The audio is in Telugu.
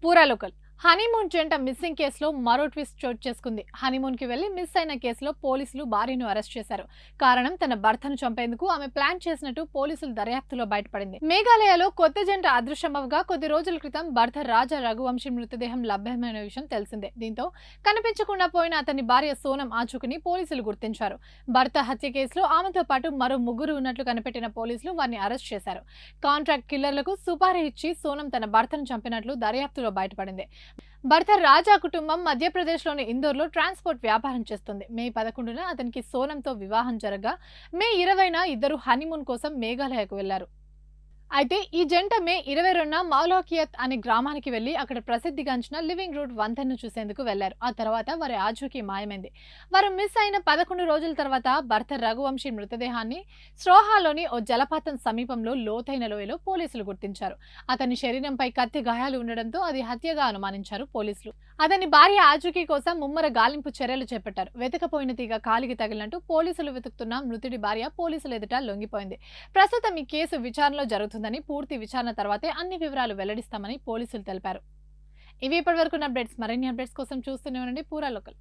పూరా లోకల్ హనీమూన్ జంట మిస్సింగ్ కేసులో మరో ట్విస్ట్ చోటు చేసుకుంది. హనీమూన్ కి వెళ్లి మిస్ అయిన కేసులో పోలీసులు భార్యను అరెస్ట్ చేశారు. కారణం తన భర్తను చంపేందుకు ఆమె ప్లాన్ చేసినట్టు పోలీసుల దర్యాప్తులో బయటపడింది. మేఘాలయలో కొత్త జంట అదృశ్యమవగా కొద్ది రోజుల క్రితం భర్త రాజా రఘువంశీ మృతదేహం లభ్యమైన విషయం తెలిసిందే. దీంతో కనిపించకుండా పోయిన అతని భార్య సోనం ఆచూకీని పోలీసులు గుర్తించారు. భర్త హత్య కేసులో ఆమెతో పాటు మరో ముగ్గురు ఉన్నట్లు కనిపెట్టిన పోలీసులు వారిని అరెస్ట్ చేశారు. కాంట్రాక్ట్ కిల్లర్లకు సుపారీ ఇచ్చి సోనం తన భర్తను చంపినట్లు దర్యాప్తులో బయటపడింది. భర్త రాజా కుటుంబం మధ్యప్రదేశ్లోని ఇందోర్లో ట్రాన్స్పోర్ట్ వ్యాపారం చేస్తుంది. మే 11న అతనికి సోనంతో వివాహం జరగగా మే 20న ఇద్దరు హనీమూన్ కోసం మేఘాలయకు వెళ్లారు. అయితే ఈ జంట మే 22న మౌలాకియత్ అనే గ్రామానికి వెళ్లి అక్కడ ప్రసిద్ధిగాంచిన లివింగ్ రూట్ వంతెనను చూసేందుకు వెళ్లారు. ఆ తర్వాత వారి ఆచూకీ మాయమైంది. వారు మిస్ అయిన 11 రోజుల తర్వాత భర్త రఘువంశీ మృతదేహాన్ని స్రోహాలోని ఓ జలపాతం సమీపంలో లోతైన లోయలో పోలీసులు గుర్తించారు. అతని శరీరంపై కత్తి గాయాలు ఉండడంతో అది హత్యగా అనుమానించారు పోలీసులు. అతని భార్య ఆచూకీ కోసం ముమ్మర గాలింపు చర్యలు చేపట్టారు. వెతకపోయిన తీగ కాలికి తగిలినట్టు పోలీసులు వెతుకుతున్న మృతుడి భార్య పోలీసుల ఎదుట లొంగిపోయింది. ప్రస్తుతం ఈ కేసు విచారణలో జరుగుతుందని, పూర్తి విచారణ తర్వాతే అన్ని వివరాలు వెల్లడిస్తామని పోలీసులు తెలిపారు. ఇవి ఇప్పటివరకు అప్డేట్స్. మరిన్ని అప్డేట్స్ కోసం చూస్తూనే ఉండండి పూరా లోకల్.